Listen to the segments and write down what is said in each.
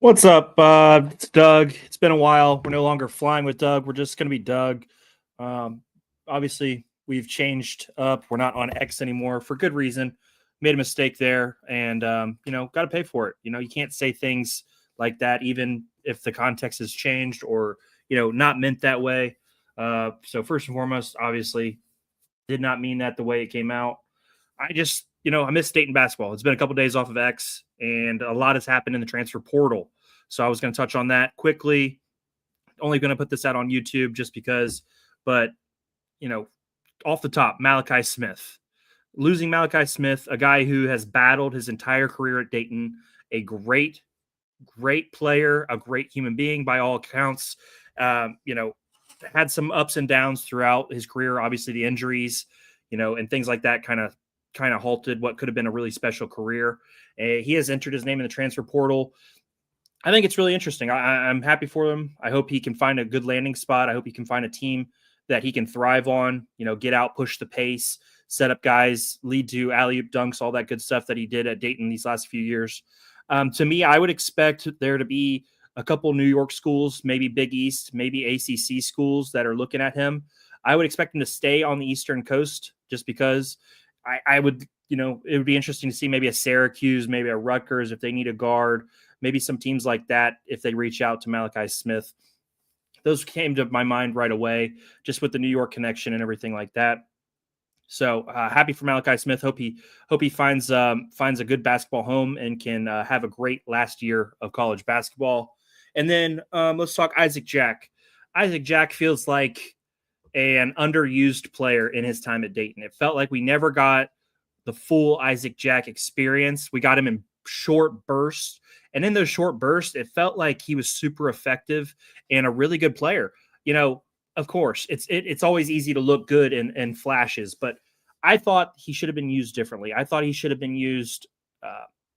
What's up? It's Doug. It's been a while. We're no longer flying with Doug. We're just going to be Doug. Um, Obviously, we've changed up. We're not on X anymore for good reason. Made a mistake there, and got to pay for it. You can't say things like that, even if the context has changed or not meant that way. So first and foremost, obviously, did not mean that the way it came out. I miss Dayton basketball. It's been a couple days off of X, and a lot has happened in the transfer portal. So I was going to touch on that quickly. Only going to put this out on YouTube just because, but off the top, Malachi Smith. Losing Malachi Smith, a guy who has battled his entire career at Dayton, a great, great player, a great human being by all accounts. Um, you know, had some ups and downs throughout his career. Obviously, the injuries, and things like that kind of halted what could have been a really special career. He has entered his name in the transfer portal. I think it's really interesting. I'm happy for him. I hope he can find a good landing spot. I hope he can find a team that he can thrive on, get out, push the pace, set up guys, lead to alley-oop dunks, all that good stuff that he did at Dayton these last few years. To me, I would expect there to be a couple New York schools, maybe Big East, maybe ACC schools that are looking at him. I would expect him to stay on the Eastern Coast just because I would, it would be interesting to see maybe a Syracuse, maybe a Rutgers if they need a guard, maybe some teams like that if they reach out to Malachi Smith. Those came to my mind right away, just with the New York connection and everything like that. So happy for Malachi Smith. Hope he finds a good basketball home and can have a great last year of college basketball. And then let's talk Isaac Jack. Isaac Jack feels like an underused player in his time at Dayton. It felt like we never got the full Isaac Jack experience. We got him in short bursts. And in those short bursts, it felt like he was super effective and a really good player. Of course, it's always easy to look good in flashes, but I thought he should have been used differently. I thought he should have been used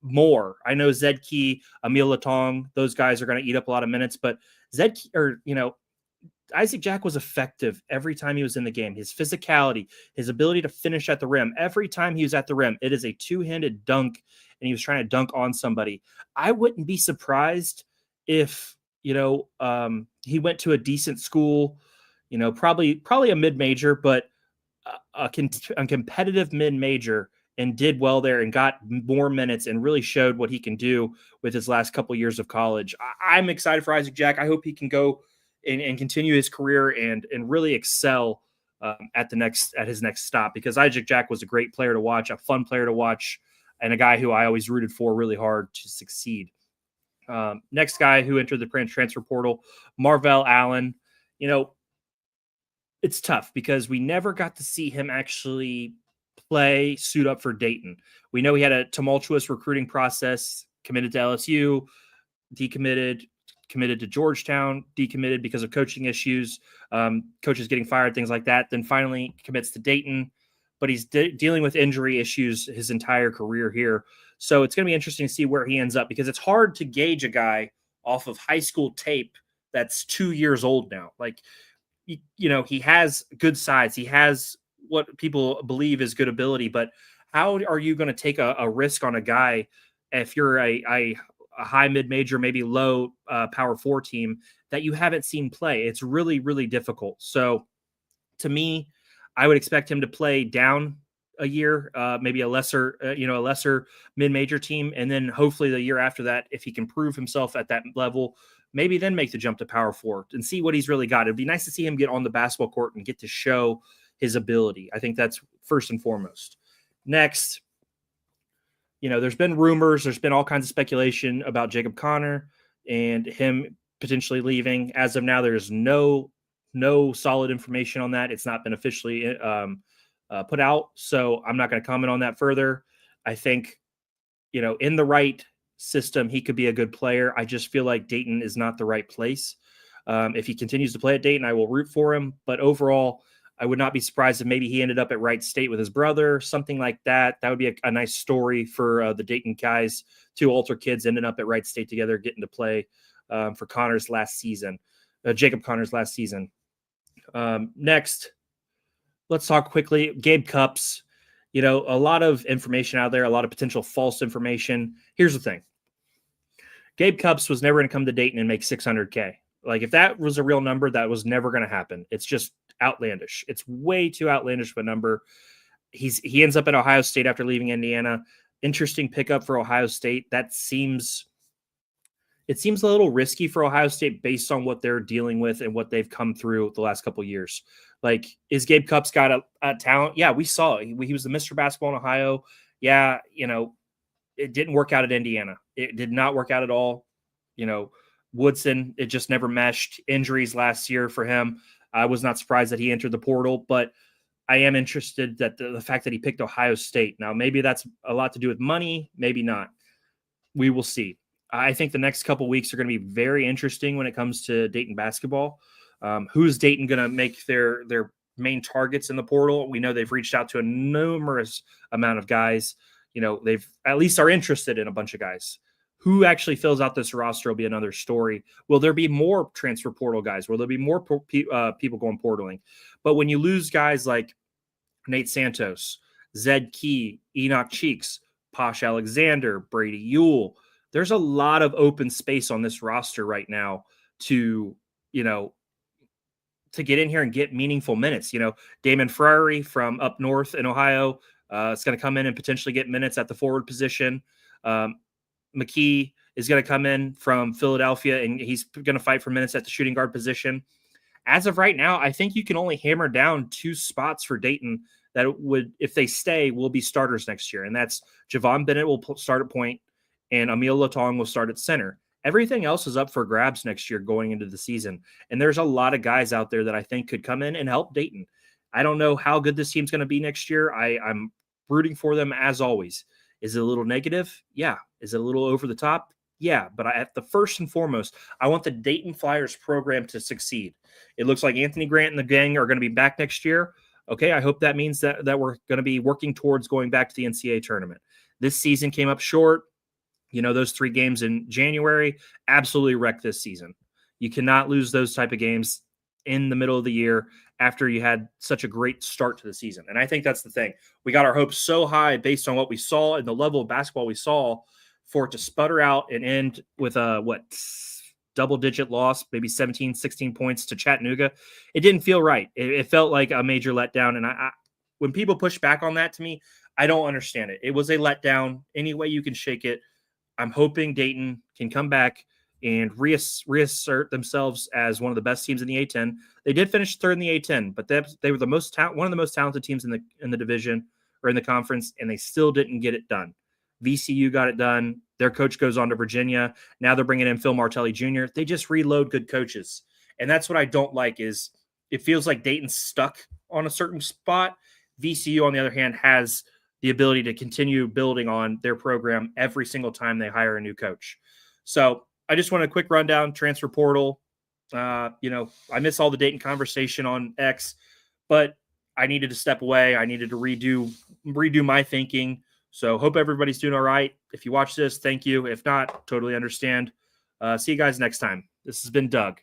more. I know Zedke, Emil Latong, those guys are going to eat up a lot of minutes, but Isaac Jack was effective every time he was in the game. His physicality, his ability to finish at the rim. Every time he was at the rim, it is a two-handed dunk, and he was trying to dunk on somebody. I wouldn't be surprised if he went to a decent school, probably a mid-major, but a competitive mid-major, and did well there and got more minutes and really showed what he can do with his last couple years of college. I'm excited for Isaac Jack. I hope he can go and continue his career and really excel at his next stop, because Isaac Jack was a great player to watch, a fun player to watch, and a guy who I always rooted for really hard to succeed. Next guy who entered the transfer portal, Marvell Allen. It's tough because we never got to see him actually suit up for Dayton. We know he had a tumultuous recruiting process, committed to LSU, decommitted, committed to Georgetown, decommitted because of coaching issues, coaches getting fired, things like that. Then finally commits to Dayton, but he's dealing with injury issues his entire career here. So it's going to be interesting to see where he ends up, because it's hard to gauge a guy off of high school tape that's 2 years old now. Like, he has good size. He has what people believe is good ability, but how are you going to take a risk on a guy if you're a high mid-major, maybe low power 4 team that you haven't seen play? It's really, really difficult. So to me, I would expect him to play down a year, maybe a lesser mid-major team. And then hopefully the year after that, if he can prove himself at that level, maybe then make the jump to power 4 and see what he's really got. It'd be nice to see him get on the basketball court and get to show his ability. I think that's first and foremost. Next, there's been rumors, there's been all kinds of speculation about Jacob Connor and him potentially leaving. As of now, there's no solid information on that. It's not been officially put out, so I'm not going to comment on that further. I think, in the right system, he could be a good player. I just feel like Dayton is not the right place. If he continues to play at Dayton, I will root for him. But overall, I would not be surprised if maybe he ended up at Wright State with his brother, something like that. That would be a nice story for the Dayton guys. 2 Alter kids ended up at Wright State together, getting to play for Connor's last season, Jacob Connor's last season. Next, let's talk quickly. Gabe Cupps. A lot of information out there, a lot of potential false information. Here's the thing. Gabe Cupps was never going to come to Dayton and make 600K. Like, if that was a real number, that was never going to happen. It's just outlandish. It's way too outlandish of a number. He ends up at Ohio State after leaving Indiana. Interesting pickup for Ohio State. It seems a little risky for Ohio State based on what they're dealing with and what they've come through the last couple of years. Like, is Gabe Cupps got a talent? Yeah, we saw it. He was the Mr. Basketball in Ohio. Yeah, it didn't work out at Indiana. It did not work out at all. Woodson, it just never meshed. Injuries last year for him. I was not surprised that he entered the portal, but I am interested that the fact that he picked Ohio State. Now, maybe that's a lot to do with money, maybe not. We will see. I think the next couple weeks are going to be very interesting when it comes to Dayton basketball. Who's Dayton going to make their main targets in the portal? We know they've reached out to a numerous amount of guys. They've at least are interested in a bunch of guys. Who actually fills out this roster will be another story. Will there be more transfer portal guys? Will there be more people going portaling? But when you lose guys like Nate Santos, Zed Key, Enoch Cheeks, Posh Alexander, Brady Ewell, there's a lot of open space on this roster right now to get in here and get meaningful minutes. Damon Frary from up north in Ohio, it's going to come in and potentially get minutes at the forward position. McKee is going to come in from Philadelphia, and he's going to fight for minutes at the shooting guard position. As of right now, I think you can only hammer down 2 spots for Dayton that would, if they stay, will be starters next year. And that's Javon Bennett will start at point, and Emil Latong will start at center. Everything else is up for grabs next year going into the season. And there's a lot of guys out there that I think could come in and help Dayton. I don't know how good this team's going to be next year. I'm rooting for them as always. Is it a little negative? Yeah. Is it a little over the top? Yeah. But at the first and foremost, I want the Dayton Flyers program to succeed. It looks like Anthony Grant and the gang are going to be back next year. Okay, I hope that means that we're going to be working towards going back to the NCAA tournament. This season came up short. Those 3 games in January absolutely wrecked this season. You cannot lose those type of games in the middle of the year after you had such a great start to the season. And I think that's the thing. We got our hopes so high based on what we saw and the level of basketball we saw for it to sputter out and end with a double-digit loss, maybe 17, 16 points to Chattanooga. It didn't feel right. It felt like a major letdown. And I when people push back on that to me, I don't understand it. It was a letdown. Any way you can shake it. I'm hoping Dayton can come back and reassert themselves as one of the best teams in the A-10. They did finish 3rd in the A-10, but they were one of the most talented teams in the division or in the conference, and they still didn't get it done. VCU got it done. Their coach goes on to Virginia. Now they're bringing in Phil Martelli Jr. They just reload good coaches, and that's what I don't like. Is it feels like Dayton's stuck on a certain spot. VCU, on the other hand, has the ability to continue building on their program every single time they hire a new coach. So I just want a quick rundown, transfer portal. I miss all the Dayton conversation on X, but I needed to step away. I needed to redo my thinking. So hope everybody's doing all right. If you watch this, thank you. If not, totally understand. See you guys next time. This has been Doug.